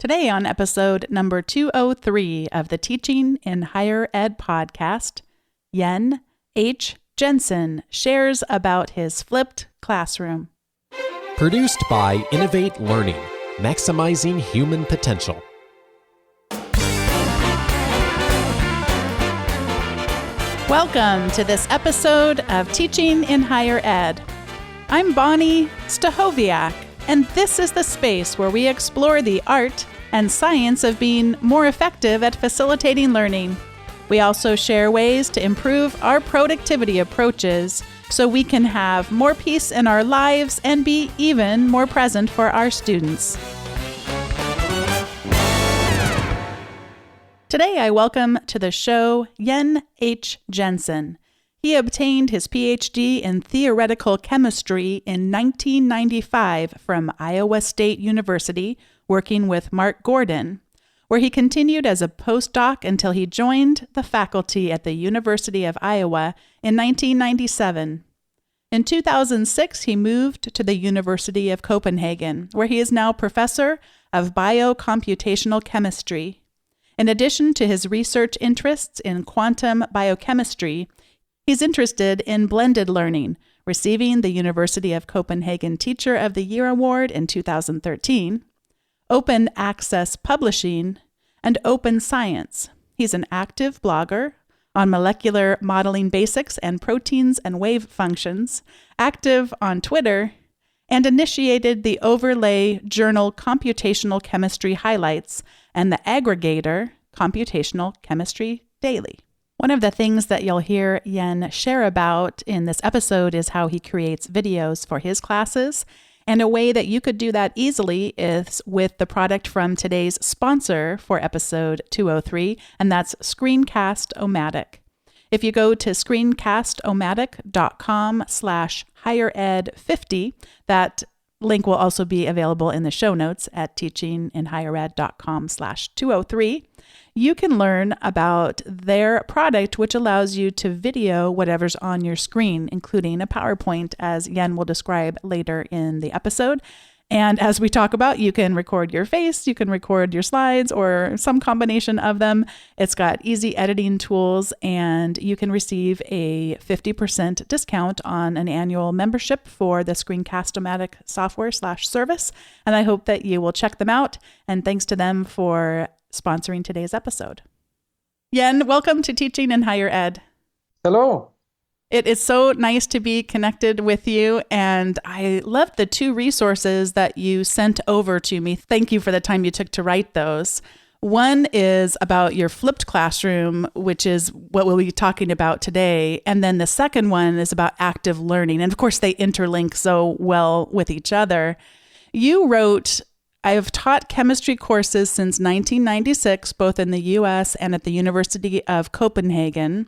Today on episode number 203 of the Teaching in Higher Ed podcast, Yen H. Jensen shares about his flipped classroom. Produced by Innovate Learning, maximizing human potential. Welcome to this episode of Teaching in Higher Ed. I'm Bonnie Stahoviak, and this is the space where we explore the art and science of being more effective at facilitating learning. We also share ways to improve our productivity approaches so we can have more peace in our lives and be even more present for our students. Today, I welcome to the show Yen H. Jensen. He obtained his PhD in theoretical chemistry in 1995 from Iowa State University, working with Mark Gordon, where he continued as a postdoc until he joined the faculty at the University of Iowa in 1997. In 2006, he moved to the University of Copenhagen, where he is now professor of biocomputational chemistry. In addition to his research interests in quantum biochemistry, he's interested in blended learning, receiving the University of Copenhagen Teacher of the Year Award in 2013, open access publishing, and open science. He's an active blogger on molecular modeling basics and proteins and wave functions, active on Twitter, and initiated the Overlay journal Computational Chemistry Highlights and the aggregator Computational Chemistry Daily. One of the things that you'll hear Yen share about in this episode is how he creates videos for his classes, and a way that you could do that easily is with the product from today's sponsor for episode 203, and that's Screencast-O-Matic. If you go to screencast-o-matic.com/highered50, that link will also be available in the show notes at teachinginhighered.com/203. You can learn about their product, which allows you to video whatever's on your screen, including a PowerPoint, as Yen will describe later in the episode. And as we talk about, you can record your face, you can record your slides, or some combination of them. It's got easy editing tools, and you can receive a 50% discount on an annual membership for the Screencast-O-Matic software/service. And I hope that you will check them out. And thanks to them for sponsoring today's episode. Yen, welcome to Teaching in Higher Ed. Hello. It is so nice to be connected with you, and I loved the two resources that you sent over to me. Thank you for the time you took to write those. One is about your flipped classroom, which is what we'll be talking about today. And then the second one is about active learning. And of course, they interlink so well with each other. You wrote, "I have taught chemistry courses since 1996, both in the U.S. and at the University of Copenhagen.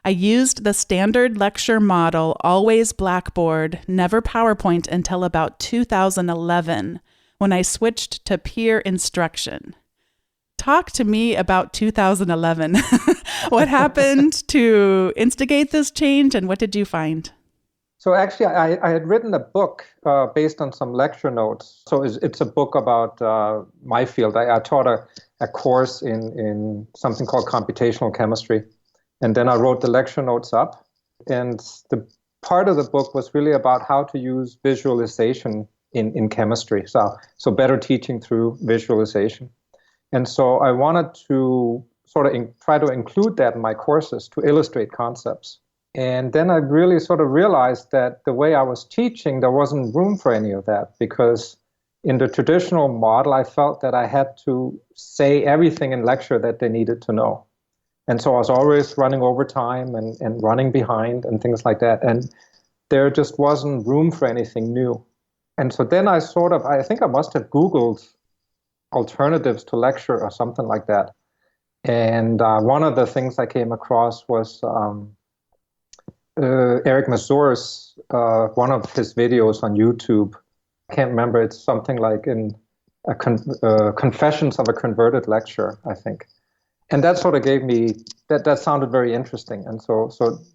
I used the standard lecture model, always Blackboard, never PowerPoint until about 2011, when I switched to peer instruction." Talk to me about 2011. What happened to instigate this change, and what did you find? So actually, I had written a book based on some lecture notes. So it's a book about my field. I taught a course in something called computational chemistry. And then I wrote the lecture notes up. And the part of the book was really about how to use visualization in chemistry. So better teaching through visualization. And so I wanted to sort of try to include that in my courses to illustrate concepts. And then I really sort of realized that the way I was teaching, there wasn't room for any of that, because in the traditional model, I felt that I had to say everything in lecture that they needed to know. And so I was always running over time and running behind and things like that. And there just wasn't room for anything new. And so then I think I must have Googled alternatives to lecture or something like that. And one of the things I came across was Eric Mazur's, one of his videos on YouTube. I can't remember, it's something like in Confessions of a Converted Lecturer, I think. And that sort of gave me, that sounded very interesting. And so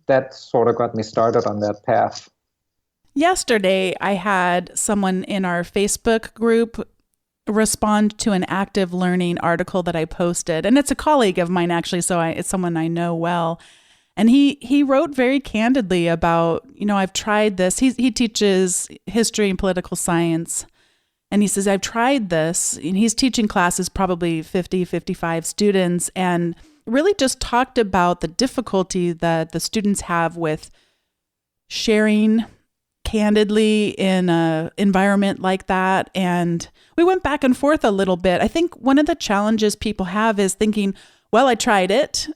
that sort of got me started on that path. Yesterday, I had someone in our Facebook group respond to an active learning article that I posted. And it's a colleague of mine, actually, so it's someone I know well. And he wrote very candidly about, I've tried this. He teaches history and political science. And he says, I've tried this. And he's teaching classes, probably 50, 55 students, and really just talked about the difficulty that the students have with sharing candidly in an environment like that. And we went back and forth a little bit. I think one of the challenges people have is thinking, well, I tried it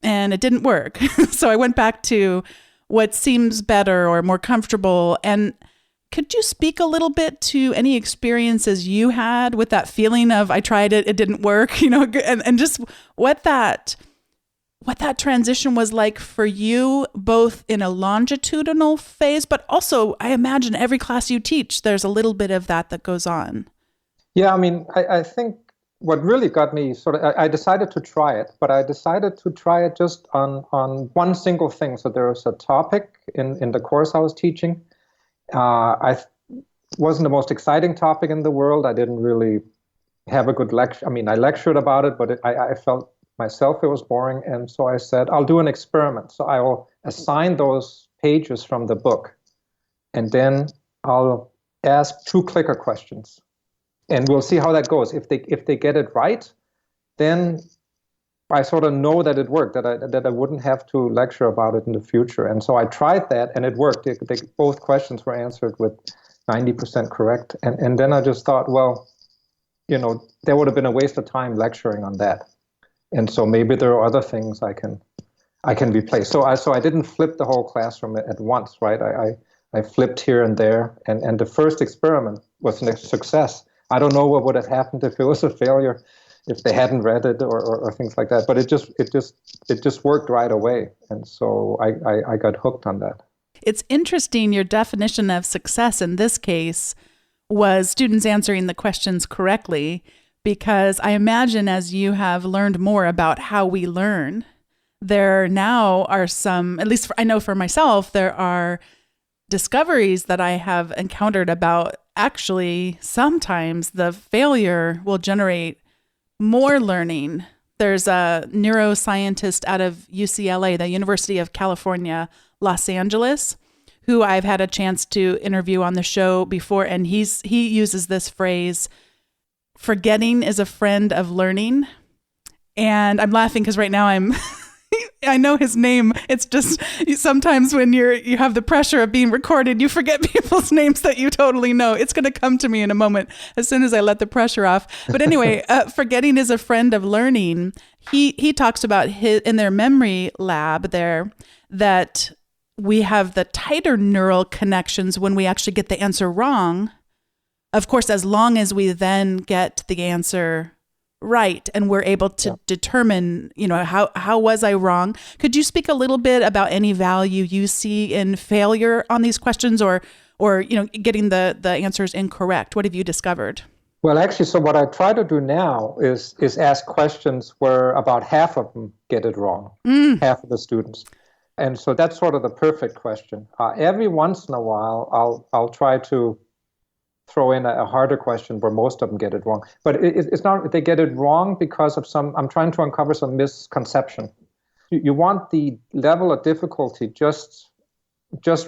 and it didn't work. So I went back to what seems better or more comfortable. And could you speak a little bit to any experiences you had with that feeling of I tried it, it didn't work, and just what that transition was like for you, both in a longitudinal phase, but also I imagine every class you teach, there's a little bit of that goes on. Yeah, I think what really got me I decided to try it, but I decided to try it just on one single thing. So there was a topic in the course I was teaching. Wasn't the most exciting topic in the world. I didn't really have a good lecture. I lectured about it, but I felt myself it was boring. And so I said, I'll do an experiment. So I will assign those pages from the book, and then I'll ask 2 clicker questions. And we'll see how that goes. If they get it right, then I sort of know that it worked, that I wouldn't have to lecture about it in the future. And so I tried that, and it worked. Both questions were answered with 90% correct. And then I just thought, well, there would have been a waste of time lecturing on that. And so maybe there are other things I can replace. So I didn't flip the whole classroom at once, right? I flipped here and there, and the first experiment was a success. I don't know what would have happened if it was a failure, if they hadn't read it or things like that. But it just worked right away. And so I got hooked on that. It's interesting, your definition of success in this case was students answering the questions correctly, because I imagine as you have learned more about how we learn, there now are some, at least I know for myself, there are discoveries that I have encountered about actually sometimes the failure will generate more learning. There's a neuroscientist out of UCLA, the University of California, Los Angeles, who I've had a chance to interview on the show before, and he uses this phrase, forgetting is a friend of learning. And I'm laughing because right now I know his name. It's just sometimes when you have the pressure of being recorded, you forget people's names that you totally know. It's going to come to me in a moment as soon as I let the pressure off. But anyway, forgetting is a friend of learning. He talks about in their memory lab there that we have the tighter neural connections when we actually get the answer wrong. Of course, as long as we then get the answer right and we're able to determine, how was I wrong? Could you speak a little bit about any value you see in failure on these questions or getting the answers incorrect? What have you discovered? Well, actually, so what I try to do now is ask questions where about half of them get it wrong, half of the students. And so that's sort of the perfect question. Every once in a while, I'll try to throw in a harder question where most of them get it wrong. But it's not, they get it wrong because of I'm trying to uncover some misconception. You want the level of difficulty just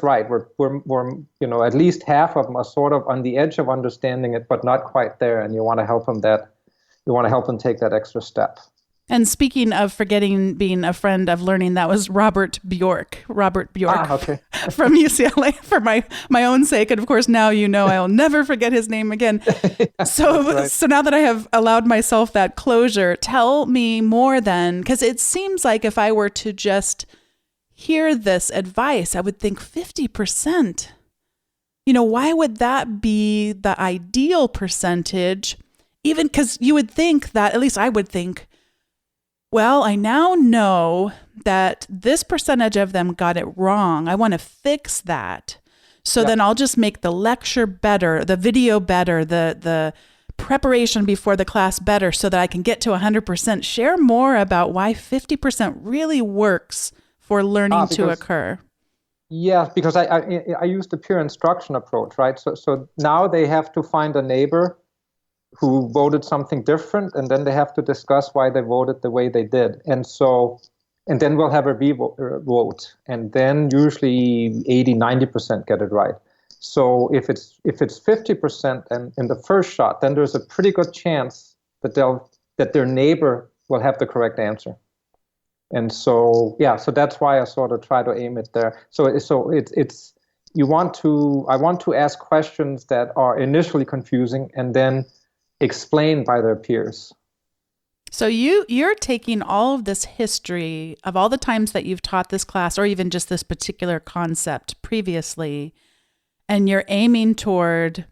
right. We're at least half of them are sort of on the edge of understanding it, but not quite there. And you want to help them take that extra step. And speaking of forgetting being a friend of learning, that was Robert Bjork okay. from UCLA for my own sake. And of course, now I'll never forget his name again. So now that I have allowed myself that closure, tell me more then, because it seems like if I were to just hear this advice, I would think 50%. Why would that be the ideal percentage? Even because you would think that, at least I would think, well, I now know that this percentage of them got it wrong. I want to fix that. So then I'll just make the lecture better, the video better, the preparation before the class better so that I can get to 100%. Share more about why 50% really works for learning to occur. Yeah, because I use the peer instruction approach, right? So now they have to find a neighbor who voted something different, and then they have to discuss why they voted the way they did. And then we'll have a vote, and then usually 80-90% get it right. So if it's 50% and in the first shot, then there's a pretty good chance that their neighbor will have the correct answer. And so that's why I sort of try to aim it there. So it's I want to ask questions that are initially confusing and then explained by their peers. So you're taking all of this history of all the times that you've taught this class, or even just this particular concept previously, and you're aiming toward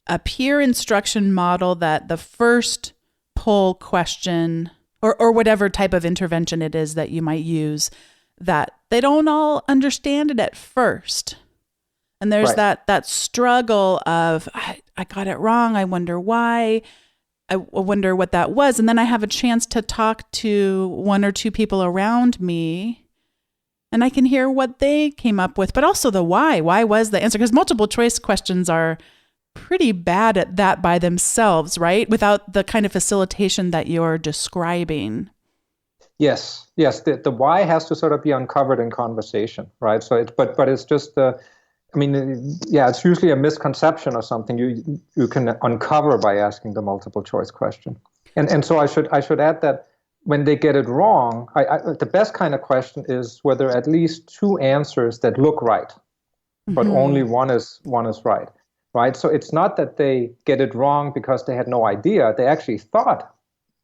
a peer instruction model that the first poll question or whatever type of intervention it is that you might use, that they don't all understand it at first. And there's right. that struggle of, I got it wrong. I wonder why. I wonder what that was. And then I have a chance to talk to one or two people around me, and I can hear what they came up with, but also the why. Why was the answer? Because multiple choice questions are pretty bad at that by themselves, right? Without the kind of facilitation that you're describing. Yes. The why has to sort of be uncovered in conversation, right? So but it's just it's usually a misconception or something you can uncover by asking the multiple choice question. And so I should add that when they get it wrong, the best kind of question is whether at least two answers that look right, but only one is right. Right? So it's not that they get it wrong because they had no idea. They actually thought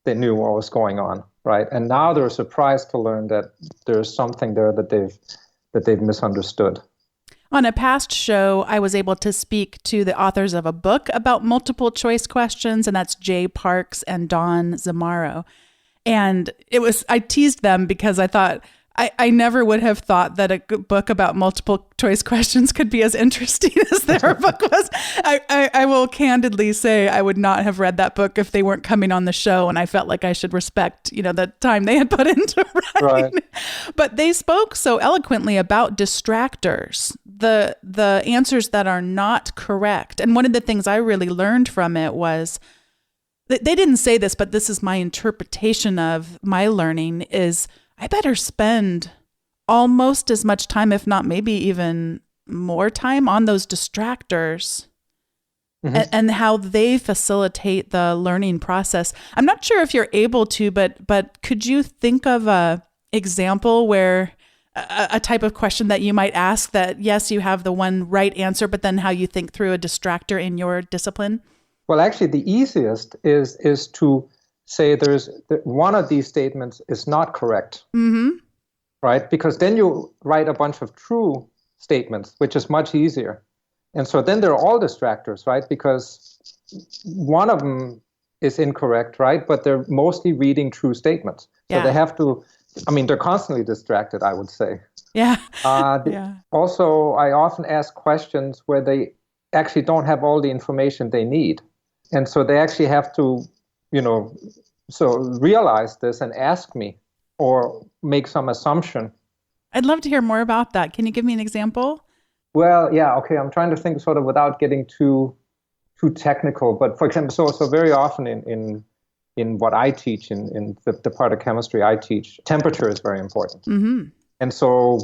they knew what was going on, right? And now they're surprised to learn that there's something there that they've misunderstood. On a past show, I was able to speak to the authors of a book about multiple choice questions, and that's Jay Parks and Dawn Zamaro. And I teased them because I thought, I never would have thought that a book about multiple choice questions could be as interesting as their book was. I will candidly say I would not have read that book if they weren't coming on the show, and I felt like I should respect, the time they had put into writing. Right. But they spoke so eloquently about distractors, the answers that are not correct. And one of the things I really learned from it was, they didn't say this, but this is my interpretation of my learning, is I better spend almost as much time, if not maybe even more time, on those distractors and how they facilitate the learning process. I'm not sure if you're able to, but could you think of a example where a type of question that you might ask that, yes, you have the one right answer, but then how you think through a distractor in your discipline? Well, actually, the easiest is to say one of these statements is not correct, right? Because then you write a bunch of true statements, which is much easier. And so then they're all distractors, right? Because one of them is incorrect, right? But they're mostly reading true statements. So they have to, they're constantly distracted, I would say. Yeah. Also, I often ask questions where they actually don't have all the information they need. And so they actually have to so realize this and ask me or make some assumption. I'd love to hear more about that. Can you give me an example? Well, yeah, okay. I'm trying to think sort of without getting too technical. But for example, so very often in what I teach, in the part of chemistry I teach, temperature is very important. And so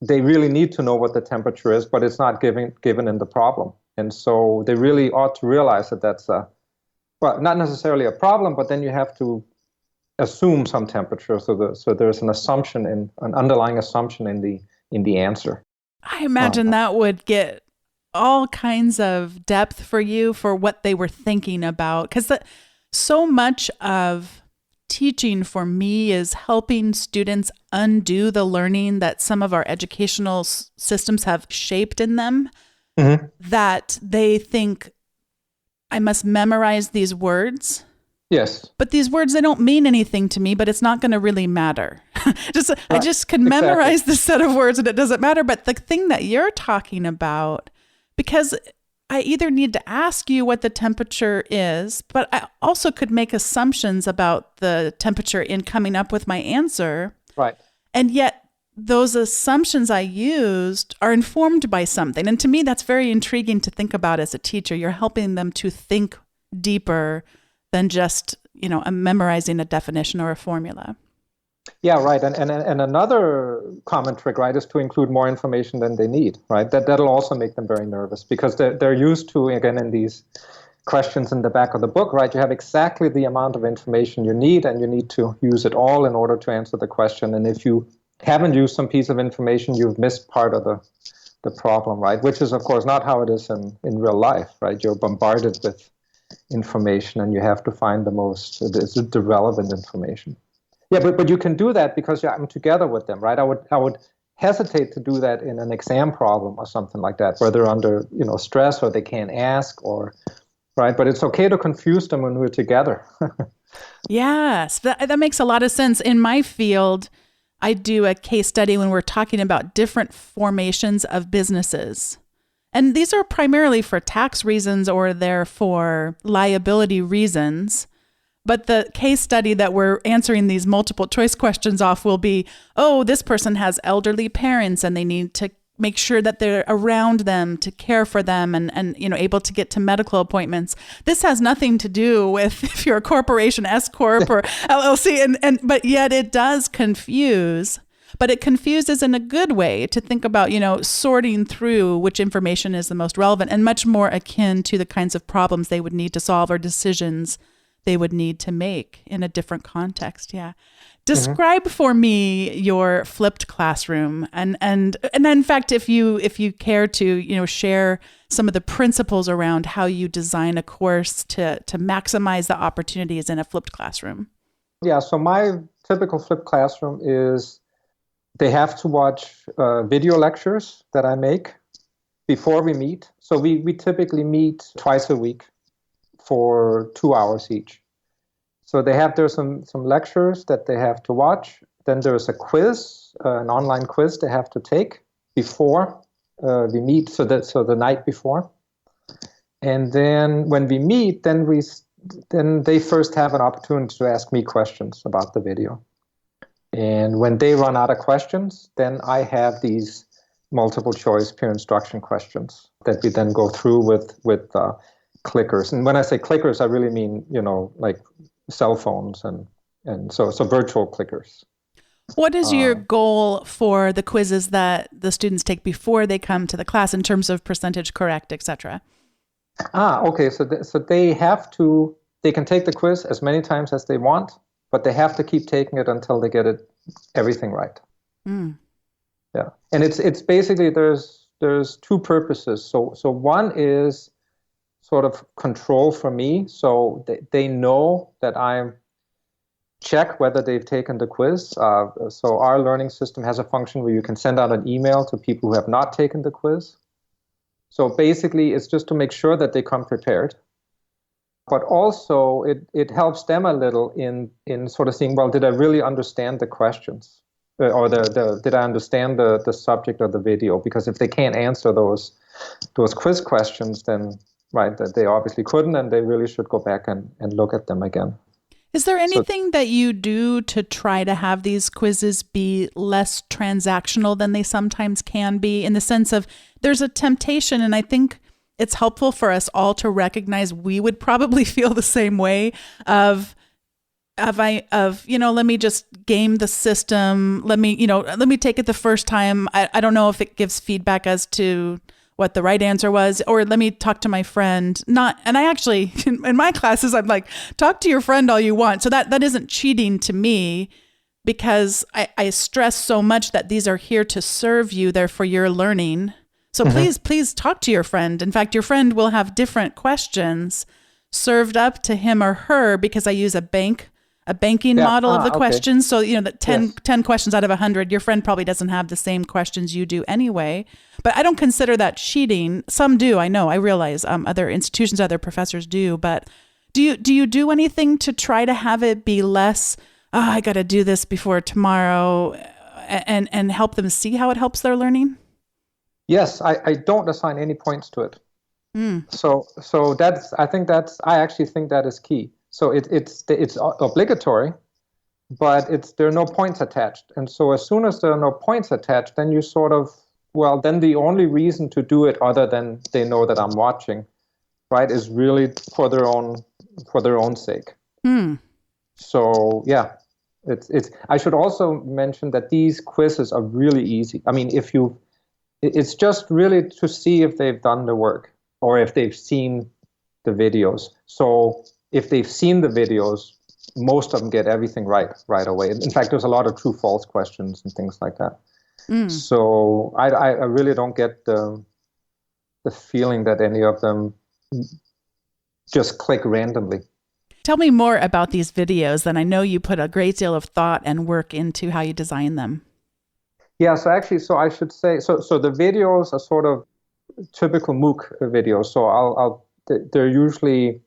they really need to know what the temperature is, but it's not given in the problem. And so they really ought to realize that that's not necessarily a problem, but then you have to assume some temperature. So there's an assumption, an underlying assumption in the answer. I imagine that would get all kinds of depth for you for what they were thinking about. Because so much of teaching for me is helping students undo the learning that some of our educational systems have shaped in them, that they think, I must memorize these words. Yes. But these words, they don't mean anything to me, but it's not going to really matter. I just can memorize this set of words and it doesn't matter. But the thing that you're talking about, because I either need to ask you what the temperature is, but I also could make assumptions about the temperature in coming up with my answer. Right. And yet those assumptions I used are informed by something. And to me, that's very intriguing to think about as a teacher. You're helping them to think deeper than just, memorizing a definition or a formula. Yeah, right. And another common trick, right, is to include more information than they need, right? That'll also make them very nervous because they're used to, again, in these questions in the back of the book, right? You have exactly the amount of information you need, and you need to use it all in order to answer the question. And if you haven't used some piece of information, you've missed part of the problem, right? Which is, of course, not how it is in real life, right? You're bombarded with information, and you have to find the relevant information. Yeah, but you can do that because I'm together with them, right? I would hesitate to do that in an exam problem or something like that, where they're under stress or they can't ask or right. But it's okay to confuse them when we're together. Yes, that makes a lot of sense. In my field, I do a case study when we're talking about different formations of businesses. And these are primarily for tax reasons or they're for liability reasons. But the case study that we're answering these multiple choice questions off will be, this person has elderly parents and they need to make sure that they're around them to care for them and able to get to medical appointments. This has nothing to do with if you're a corporation, S Corp or LLC, but yet it does confuse. But it confuses in a good way to think about, sorting through which information is the most relevant and much more akin to the kinds of problems they would need to solve or decisions they would need to make in a different context. Yeah. Describe for me your flipped classroom and in fact, if you care to, share some of the principles around how you design a course to maximize the opportunities in a flipped classroom. Yeah. So my typical flipped classroom is they have to watch video lectures that I make before we meet. So we typically meet twice a week for 2 hours each. So there's some lectures that they have to watch. Then there's a quiz, an online quiz they have to take before we meet. So the night before, and then when we meet, then they first have an opportunity to ask me questions about the video. And when they run out of questions, then I have these multiple choice peer instruction questions that we then go through with clickers. And when I say clickers, I really mean, like cell phones and so virtual clickers. What is your goal for the quizzes that the students take before they come to the class in terms of percentage correct, et cetera? Okay. So they can take the quiz as many times as they want, but they have to keep taking it until they get everything right. Mm. Yeah. And it's basically, there's two purposes. So one is sort of control for me, so they know that I check whether they've taken the quiz. So our learning system has a function where you can send out an email to people who have not taken the quiz. So basically, it's just to make sure that they come prepared. But also, it helps them a little in sort of seeing, well, did I really understand the questions? Or did I understand the subject of the video? Because if they can't answer those quiz questions, then right, that they obviously couldn't, and they really should go back and look at them again. Is there anything that you do to try to have these quizzes be less transactional than they sometimes can be, in the sense of there's a temptation, and I think it's helpful for us all to recognize we would probably feel the same way of let me just game the system. Let me take it the first time. I don't know if it gives feedback as to what the right answer was, or let me talk to my friend. And I actually, in my classes, I'm like, talk to your friend all you want. So that isn't cheating to me, because I stress so much that these are here to serve you. They're for your learning. So please talk to your friend. In fact, your friend will have different questions served up to him or her, because I use a banking model of the questions. So, that 10 questions out of 100, your friend probably doesn't have the same questions you do anyway. But I don't consider that cheating. Some do, I realize other institutions, other professors do. But do you do anything to try to have it be less, I got to do this before tomorrow, and help them see how it helps their learning? Yes, I don't assign any points to it. So I actually think that is key. So it's obligatory, but there are no points attached. And so as soon as there are no points attached, then you sort of, then the only reason to do it, other than they know that I'm watching, right, is really for their own for their own sake. Hmm. So yeah, it's. I should also mention that these quizzes are really easy. I mean, it's just really to see if they've done the work or if they've seen the videos. So if they've seen the videos, most of them get everything right away. In fact, there's a lot of true false questions and things like that. So I really don't get the feeling that any of them just click randomly. Tell me more about these videos. Then I know you put a great deal of thought and work into how you design them. Yeah, so I should say, so the videos are sort of typical MOOC videos. So they're usually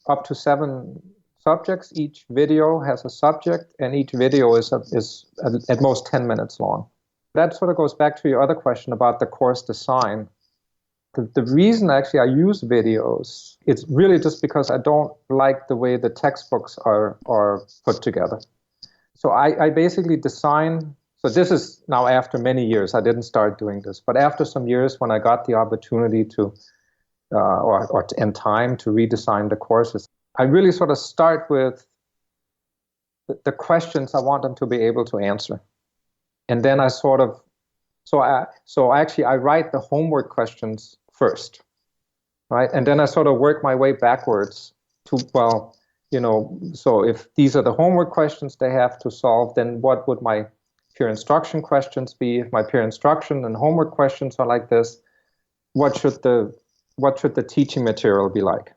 up to seven subjects. Each video has a subject, and each video is at most 10 minutes long. That sort of goes back to your other question about the course design. The reason actually I use videos, it's really just because I don't like the way the textbooks are put together. So I basically design, so this is now after many years, I didn't start doing this, but after some years when I got the opportunity to, and time to redesign the courses, I really sort of start with the questions I want them to be able to answer. And then I sort of, so actually I write the homework questions first, right? And then I sort of work my way backwards to, well, so if these are the homework questions they have to solve, then what would my peer instruction questions be? If my peer instruction and homework questions are like this, what should the teaching material be like?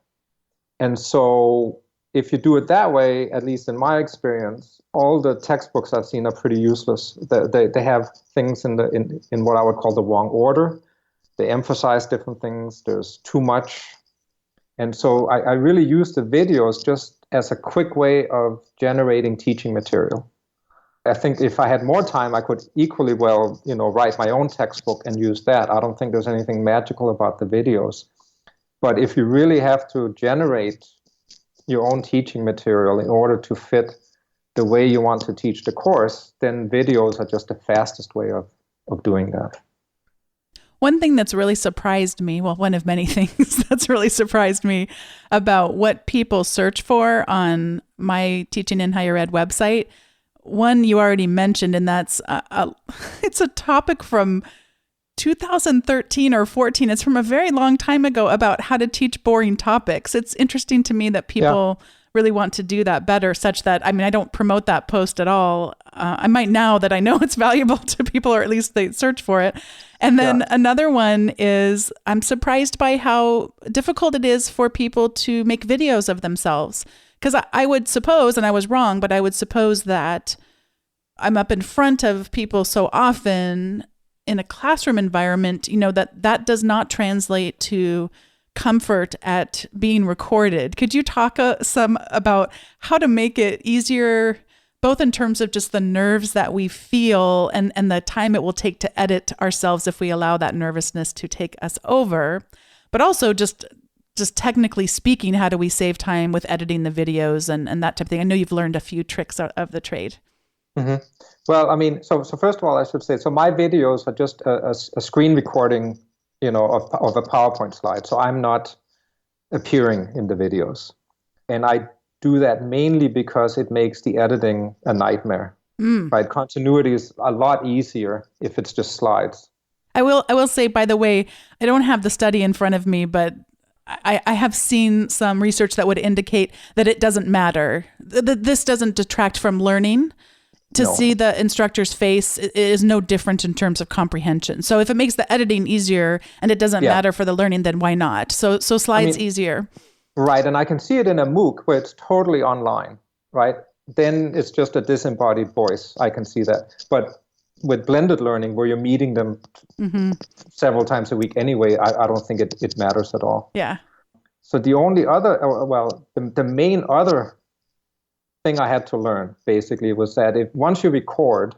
And so if you do it that way, at least in my experience, all the textbooks I've seen are pretty useless. They have things in what I would call the wrong order. They emphasize different things. There's too much. And so I really use the videos just as a quick way of generating teaching material. I think if I had more time, I could equally well, write my own textbook and use that. I don't think there's anything magical about the videos. But if you really have to generate your own teaching material in order to fit the way you want to teach the course, then videos are just the fastest way of doing that. One thing that's really surprised me, well, one of many things that's really surprised me about what people search for on my Teaching in Higher Ed website, one you already mentioned, and that's it's a topic from 2013 or 14. It's from a very long time ago about how to teach boring topics. It's interesting to me that people really want to do that better, such that, I mean, I don't promote that post at all. I might now that I know it's valuable to people, or at least they search for it. And then another one is, I'm surprised by how difficult it is for people to make videos of themselves. Because I would suppose, and I was wrong, but I would suppose that I'm up in front of people so often in a classroom environment, that does not translate to comfort at being recorded. Could you talk some about how to make it easier, both in terms of just the nerves that we feel and the time it will take to edit ourselves if we allow that nervousness to take us over, but also just technically speaking, how do we save time with editing the videos and that type of thing? I know you've learned a few tricks of the trade. Mm-hmm. Well, I mean, so first of all, I should say, so my videos are just a screen recording, of a PowerPoint slide. So I'm not appearing in the videos. And I do that mainly because it makes the editing a nightmare. Right? Continuity is a lot easier if it's just slides. I will say, by the way, I don't have the study in front of me, but I have seen some research that would indicate that it doesn't matter. This doesn't detract from learning. To see the instructor's face is no different in terms of comprehension. So if it makes the editing easier and it doesn't matter for the learning, then why not? So slides easier. Right, and I can see it in a MOOC where it's totally online, right? Then it's just a disembodied voice. I can see that. But with blended learning, where you're meeting them several times a week anyway, I don't think it matters at all. Yeah. So the only other, the main other thing I had to learn basically was that if once you record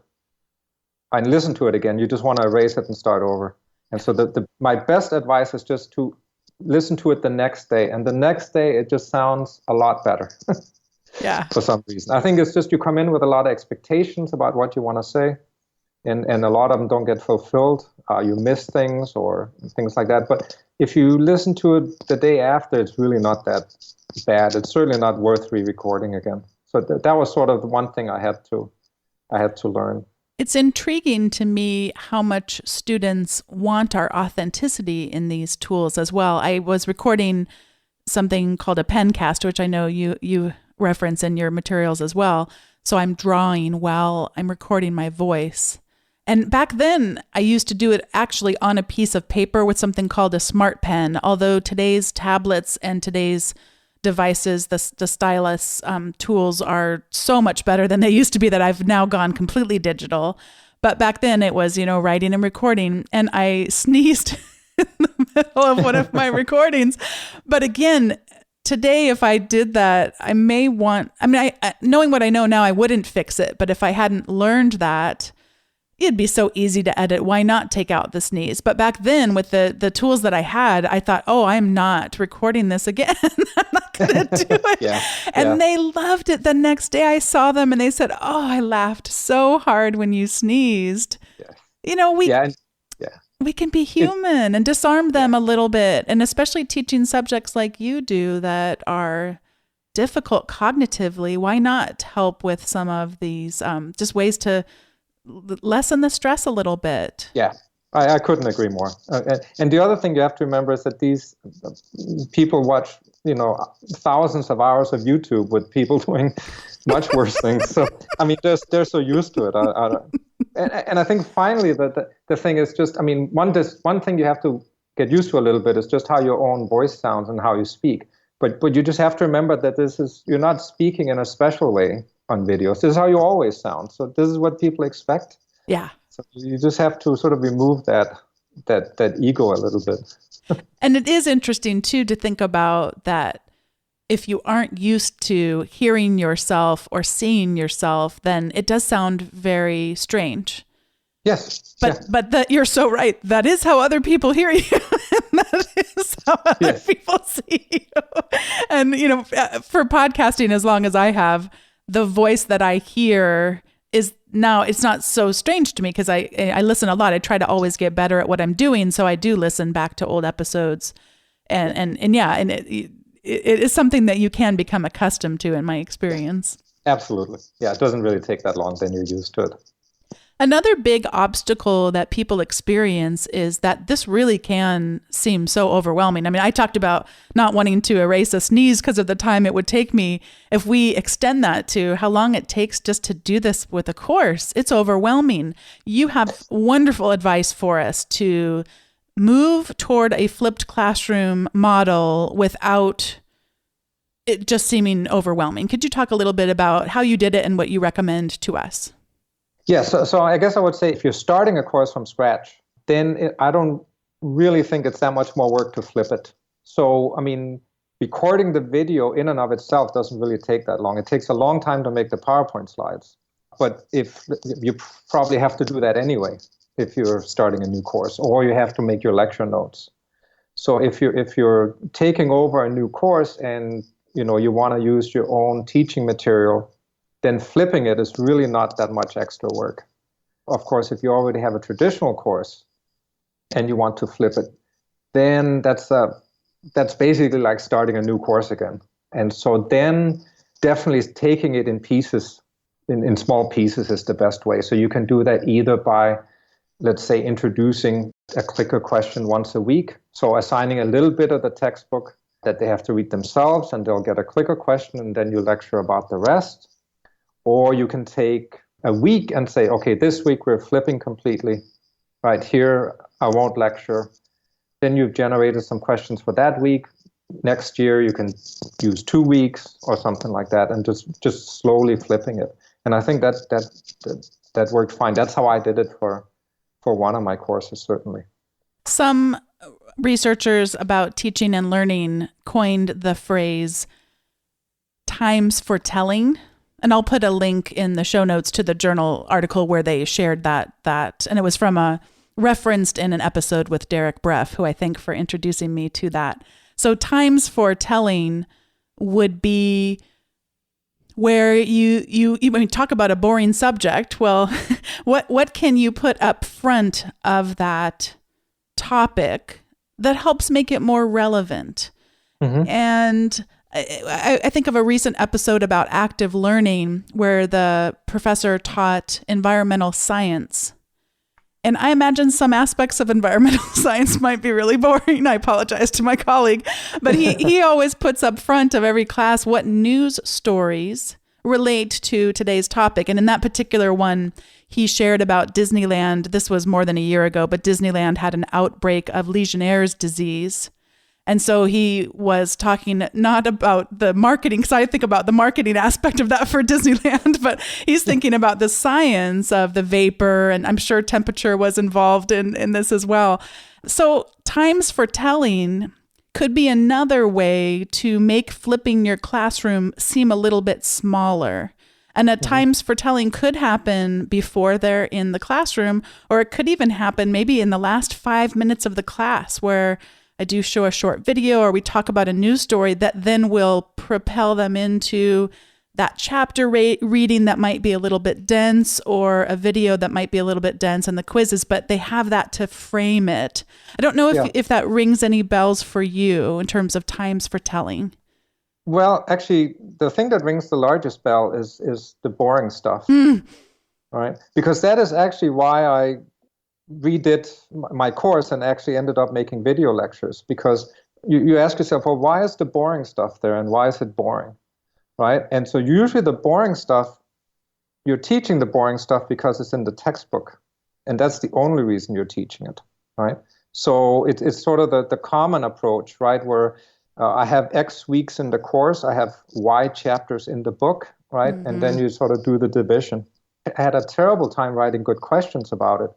and listen to it again, you just want to erase it and start over. And so my best advice is just to listen to it the next day, and the next day it just sounds a lot better. For some reason, I think it's just you come in with a lot of expectations about what you want to say, and a lot of them don't get fulfilled. You miss things or things like that. But if you listen to it the day after, it's really not that bad. It's certainly not worth re-recording again. So that was sort of the one thing I had to learn. It's intriguing to me how much students want our authenticity in these tools as well. I was recording something called a pencast, which I know you reference in your materials as well. So I'm drawing while I'm recording my voice. And back then, I used to do it actually on a piece of paper with something called a smart pen, although today's tablets and today's devices, the stylus tools are so much better than they used to be that I've now gone completely digital. But back then it was, writing and recording, and I sneezed in the middle of one of my recordings. But again, today, if I did that, knowing what I know now, I wouldn't fix it. But if I hadn't learned that, it'd be so easy to edit. Why not take out the sneeze? But back then, with the tools that I had, I thought, I'm not recording this again. I'm not going to do it. And they loved it. The next day I saw them and they said, I laughed so hard when you sneezed. We can be human and disarm them a little bit. And especially teaching subjects like you do that are difficult cognitively. Why not help with some of these just ways to lessen the stress a little bit? Yeah, I couldn't agree more. And the other thing you have to remember is that these people watch, thousands of hours of YouTube with people doing much worse things. So, they're so used to it. And I think finally the thing is just, one thing you have to get used to a little bit is just how your own voice sounds and how you speak. But you just have to remember that you're not speaking in a special way on videos. This is how you always sound. So this is what people expect. Yeah. So you just have to sort of remove that ego a little bit. And it is interesting too to think about that if you aren't used to hearing yourself or seeing yourself, then it does sound very strange. Yes. But you're so right. That is how other people hear you. That is how other people see you. And, for podcasting, as long as I have, the voice that I hear is now, it's not so strange to me because I listen a lot. I try to always get better at what I'm doing. So I do listen back to old episodes and it is something that you can become accustomed to in my experience. Absolutely. Yeah. It doesn't really take that long. Then you're used to it. Another big obstacle that people experience is that this really can seem so overwhelming. I talked about not wanting to erase a sneeze because of the time it would take me. If we extend that to how long it takes just to do this with a course, it's overwhelming. You have wonderful advice for us to move toward a flipped classroom model without it just seeming overwhelming. Could you talk a little bit about how you did it and what you recommend to us? Yeah, so I guess I would say if you're starting a course from scratch, then I don't really think it's that much more work to flip it. So, recording the video in and of itself doesn't really take that long. It takes a long time to make the PowerPoint slides. But if you probably have to do that anyway, if you're starting a new course, or you have to make your lecture notes. So if you're taking over a new course and you want to use your own teaching material, then flipping it is really not that much extra work. Of course, if you already have a traditional course and you want to flip it, then that's basically like starting a new course again. And so then definitely taking it in pieces, in small pieces is the best way. So you can do that either by, let's say, introducing a clicker question once a week. So assigning a little bit of the textbook that they have to read themselves, and they'll get a clicker question, and then you lecture about the rest. Or you can take a week and say, okay, this week we're flipping completely. Right here, I won't lecture. Then you've generated some questions for that week. Next year, you can use 2 weeks or something like that, and just slowly flipping it. And I think that worked fine. That's how I did it for one of my courses, certainly. Some researchers about teaching and learning coined the phrase times for telling. And I'll put a link in the show notes to the journal article where they shared that. And it was from referenced in an episode with Derek Breff, who I thank for introducing me to that. So times for telling would be where you talk about a boring subject. Well, What can you put up front of that topic that helps make it more relevant? Mm-hmm. And I think of a recent episode about active learning where the professor taught environmental science. And I imagine some aspects of environmental science might be really boring. I apologize to my colleague. But he always puts up front of every class what news stories relate to today's topic. And in that particular one, he shared about Disneyland. This was more than a year ago, but Disneyland had an outbreak of Legionnaire's disease. And so he was talking not about the marketing, because I think about the marketing aspect of that for Disneyland, but he's thinking about the science of the vapor, and I'm sure temperature was involved in this as well. So times for telling could be another way to make flipping your classroom seem a little bit smaller. And at times for telling could happen before they're in the classroom, or it could even happen maybe in the last 5 minutes of the class where I do show a short video or we talk about a news story that then will propel them into that chapter reading that might be a little bit dense, or a video that might be a little bit dense, and the quizzes, but they have that to frame it. I don't know if that rings any bells for you in terms of times for telling. Well, actually, the thing that rings the largest bell is the boring stuff, right? Because that is actually why I redid my course and actually ended up making video lectures, because you ask yourself, well, why is the boring stuff there and why is it boring, right? And so usually the boring stuff, you're teaching the boring stuff because it's in the textbook, and that's the only reason you're teaching it, right? So it's sort of the common approach, right, where I have X weeks in the course, I have Y chapters in the book, right? Mm-hmm. And then you sort of do the division. I had a terrible time writing good questions about it.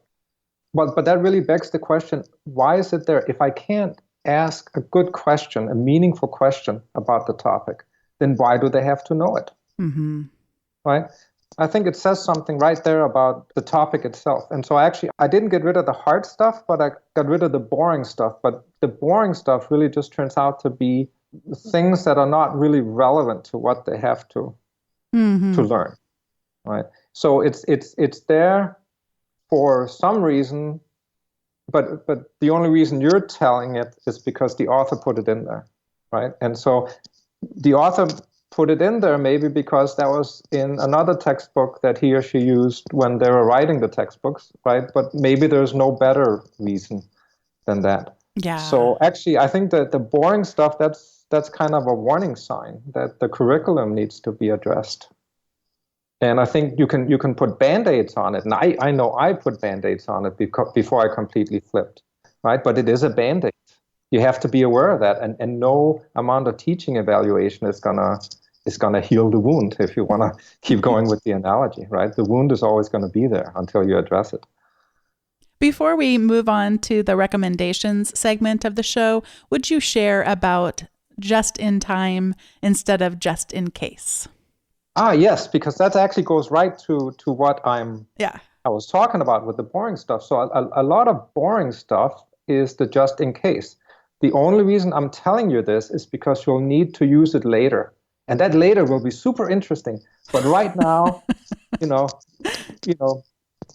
But that really begs the question, why is it there? If I can't ask a good question, a meaningful question about the topic, then why do they have to know it? Mm-hmm. Right? I think it says something right there about the topic itself. And so I didn't get rid of the hard stuff, but I got rid of the boring stuff. But the boring stuff really just turns out to be things that are not really relevant to what they have to learn. Right? So it's there for some reason, but the only reason you're telling it is because the author put it in there, right? And so the author put it in there maybe because that was in another textbook that he or she used when they were writing the textbooks, right? But maybe there's no better reason than that. Yeah. So actually, I think that the boring stuff, that's kind of a warning sign that the curriculum needs to be addressed. And I think you can put Band-Aids on it. And I know I put Band-Aids on it before I completely flipped, right? But it is a Band-Aid. You have to be aware of that. And no amount of teaching evaluation is gonna heal the wound, if you want to keep going with the analogy, right? The wound is always going to be there until you address it. Before we move on to the recommendations segment of the show, would you share about just in time instead of just in case? Yes, because that actually goes right to what I was talking about with the boring stuff. So a lot of boring stuff is the just in case. The only reason I'm telling you this is because you'll need to use it later. And that later will be super interesting. But right now,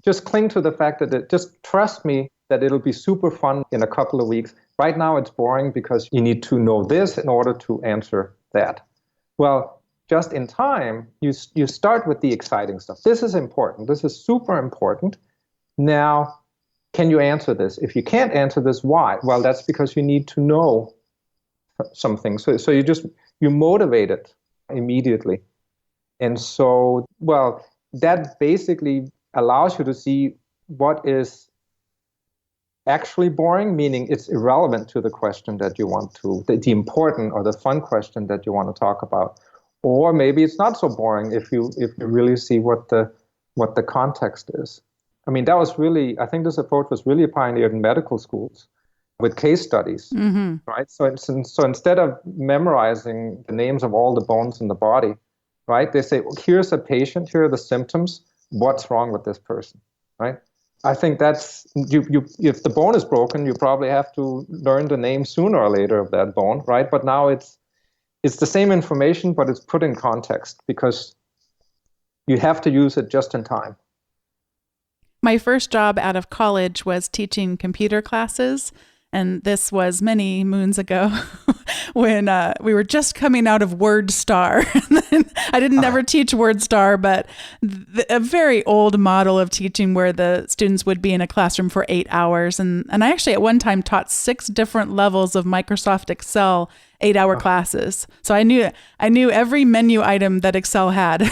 just cling to the fact that just trust me that it'll be super fun in a couple of weeks. Right now it's boring because you need to know this in order to answer that. Well, just in time, you start with the exciting stuff. This is important. This is super important. Now, can you answer this? If you can't answer this, why? Well, that's because you need to know something. So you motivate it immediately. And so, well, that basically allows you to see what is actually boring, meaning it's irrelevant to the question that you want to, the important or the fun question that you want to talk about. Or maybe it's not so boring if you really see what the context is. I mean, I think this approach was really pioneered in medical schools with case studies, right? So instead of memorizing the names of all the bones in the body, right? They say, well, here's a patient, here are the symptoms, what's wrong with this person, right? I think that's, if the bone is broken, you probably have to learn the name sooner or later of that bone, right? But now it's the same information, but it's put in context because you have to use it just in time. My first job out of college was teaching computer classes. And this was many moons ago when we were just coming out of WordStar. I didn't never teach WordStar, but a very old model of teaching where the students would be in a classroom for 8 hours. And I actually at one time taught 6 different levels of Microsoft Excel 8-hour classes. So I knew every menu item that Excel had,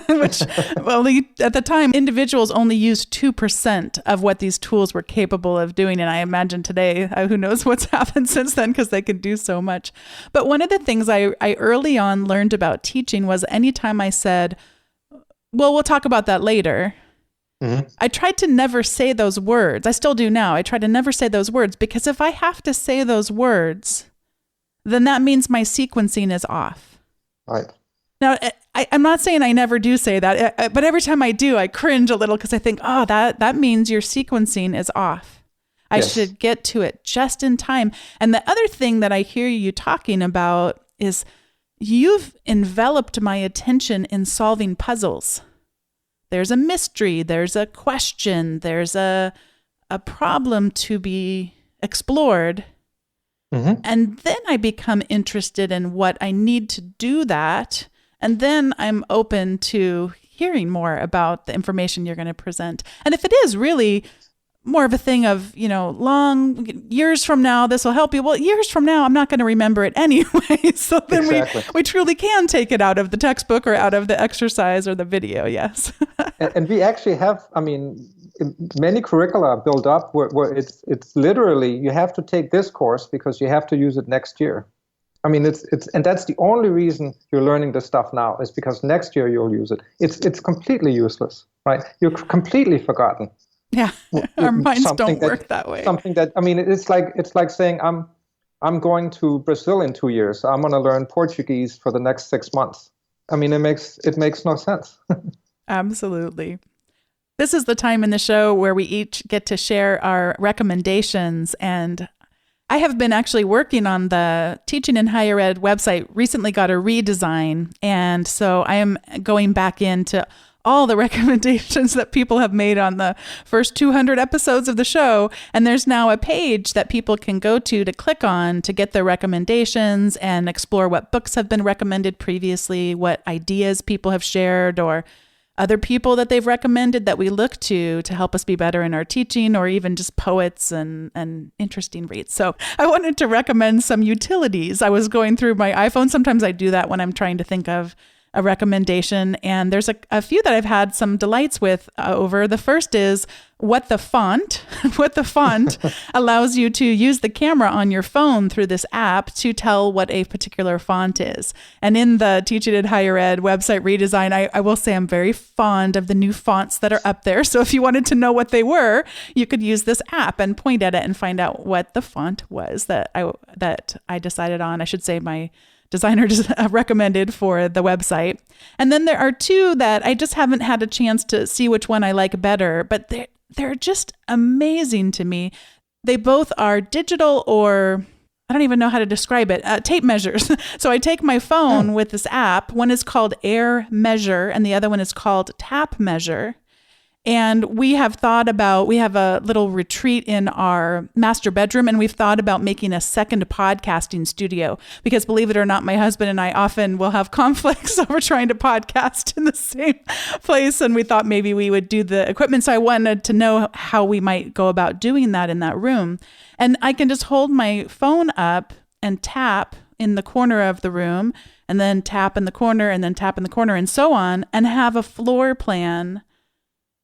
which only at the time, individuals only used 2% of what these tools were capable of doing. And I imagine today, who knows what's happened since then, because they can do so much. But one of the things I early on learned about teaching was anytime I said, well, we'll talk about that later, I tried to never say those words. I still do now. I try to never say those words, because if I have to say those words, then that means my sequencing is off. Right. Now, I'm not saying I never do say that, but every time I do, I cringe a little because I think, oh, that means your sequencing is off. I should get to it just in time. And the other thing that I hear you talking about is you've enveloped my attention in solving puzzles. There's a mystery, there's a question, there's a problem to be explored. And then I become interested in what I need to do that. And then I'm open to hearing more about the information you're going to present. And if it is really more of a thing of, long years from now, this will help you. Well, years from now, I'm not going to remember it anyway. So then we truly can take it out of the textbook or out of the exercise or the video. Yes. and we actually have, many curricula are built up where it's literally, you have to take this course because you have to use it next year. It's and that's the only reason you're learning this stuff now is because next year you'll use it. It's completely useless, right? You're completely forgotten. Yeah, our minds don't work that way. Something that, it's like saying I'm going to Brazil in 2 years. So I'm going to learn Portuguese for the next 6 months. It makes no sense. Absolutely. This is the time in the show where we each get to share our recommendations. And I have been actually working on the Teaching in Higher Ed website, recently got a redesign. And so I am going back into all the recommendations that people have made on the first 200 episodes of the show. And there's now a page that people can go to click on to get their recommendations and explore what books have been recommended previously, what ideas people have shared, or other people that they've recommended that we look to help us be better in our teaching, or even just poets and interesting reads. So I wanted to recommend some utilities. I was going through my iPhone. Sometimes I do that when I'm trying to think of a recommendation. And there's a few that I've had some delights with over. The first is What the Font. What the Font allows you to use the camera on your phone through this app to tell what a particular font is. And in the Teaching in Higher Ed website redesign, I will say I'm very fond of the new fonts that are up there. So if you wanted to know what they were, you could use this app and point at it and find out what the font was that I decided on. I should say my designer recommended for the website. And then there are two that I just haven't had a chance to see which one I like better, but they're just amazing to me. They both are digital, or I don't even know how to describe it, tape measures. So I take my phone with this app. One is called Air Measure and the other one is called Tap Measure. And we have a little retreat in our master bedroom, and we've thought about making a second podcasting studio because, believe it or not, my husband and I often will have conflicts over trying to podcast in the same place. And we thought maybe we would do the equipment. So I wanted to know how we might go about doing that in that room. And I can just hold my phone up and tap in the corner of the room, and then tap in the corner, and then tap in the corner, and so on, and have a floor plan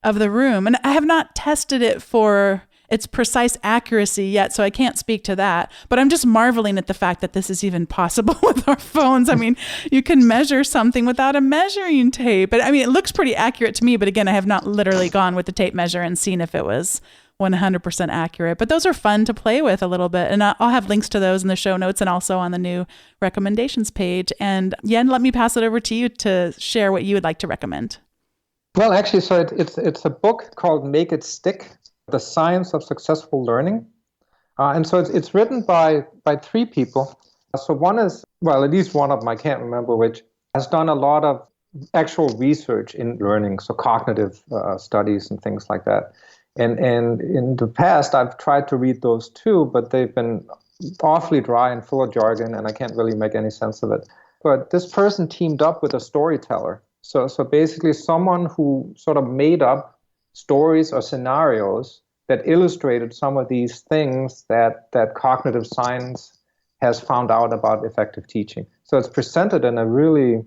of the room. And I have not tested it for its precise accuracy yet, so I can't speak to that. But I'm just marveling at the fact that this is even possible with our phones. You can measure something without a measuring tape. But it looks pretty accurate to me. But again, I have not literally gone with the tape measure and seen if it was 100% accurate. But those are fun to play with a little bit. And I'll have links to those in the show notes and also on the new recommendations page. And Yen, let me pass it over to you to share what you would like to recommend. Well, actually, so it's a book called Make It Stick, The Science of Successful Learning. And so it's written by 3 people. So one is, well, at least one of them, I can't remember which, has done a lot of actual research in learning, so cognitive studies and things like that. And in the past, I've tried to read those too, but they've been awfully dry and full of jargon, and I can't really make any sense of it. But this person teamed up with a storyteller. So basically someone who sort of made up stories or scenarios that illustrated some of these things that cognitive science has found out about effective teaching. So it's presented in a really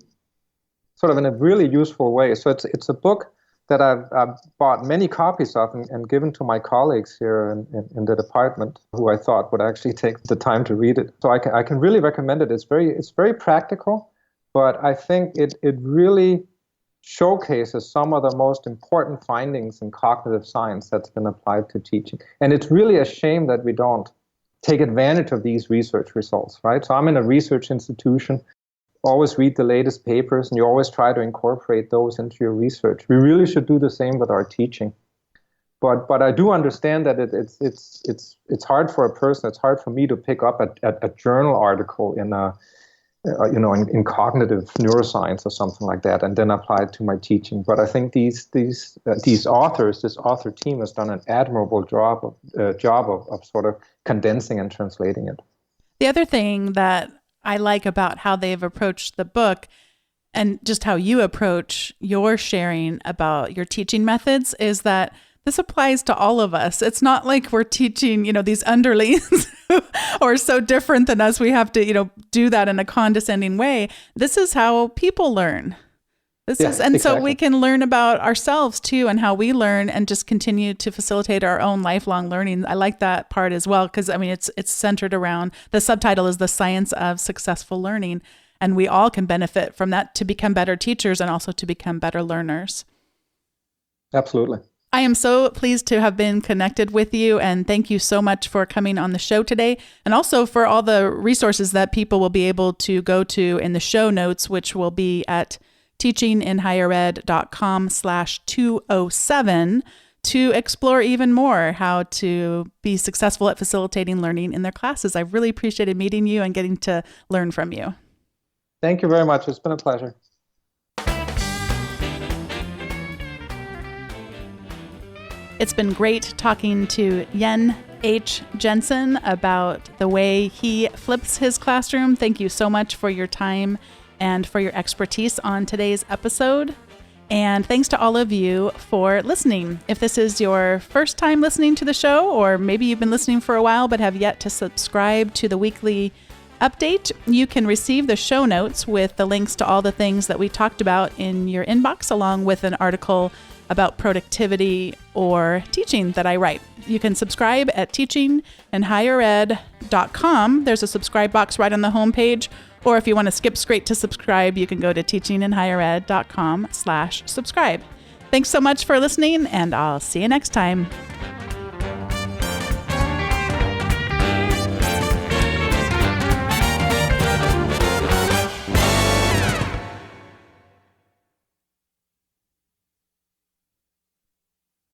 useful way. So it's a book that I've bought many copies of and given to my colleagues here in the department, who I thought would actually take the time to read it. So I can really recommend it. It's very practical, but I think it really showcases some of the most important findings in cognitive science that's been applied to teaching. And it's really a shame that we don't take advantage of these research results, right? So I'm in a research institution. Always read the latest papers, and you always try to incorporate those into your research. We really should do the same with our teaching. But I do understand that it's hard for a person. It's hard for me to pick up a journal article in in cognitive neuroscience or something like that, and then apply it to my teaching. But I think these authors, this author team, has done an admirable job of sort of condensing and translating it. The other thing that I like about how they've approached the book and just how you approach your sharing about your teaching methods is that this applies to all of us. It's not like we're teaching, these underlings who are so different than us. We have to, do that in a condescending way. This is how people learn. Exactly. So we can learn about ourselves too, and how we learn, and just continue to facilitate our own lifelong learning. I like that part as well, because it's centered around, the subtitle is The Science of Successful Learning, and we all can benefit from that to become better teachers and also to become better learners. Absolutely. I am so pleased to have been connected with you, and thank you so much for coming on the show today, and also for all the resources that people will be able to go to in the show notes, which will be at teachinginhighered.com/207 to explore even more how to be successful at facilitating learning in their classes. I really appreciated meeting you and getting to learn from you. Thank you very much. It's been a pleasure. It's been great talking to Yen H. Jensen about the way he flips his classroom. Thank you so much for your time and for your expertise on today's episode. And thanks to all of you for listening. If this is your first time listening to the show, or maybe you've been listening for a while but have yet to subscribe to the weekly update, you can receive the show notes with the links to all the things that we talked about in your inbox, along with an article about productivity or teaching that I write. You can subscribe at teachinginhighered.com. There's a subscribe box right on the homepage. Or if you want to skip straight to subscribe, you can go to teachinginhighered.com/subscribe. Thanks so much for listening, and I'll see you next time.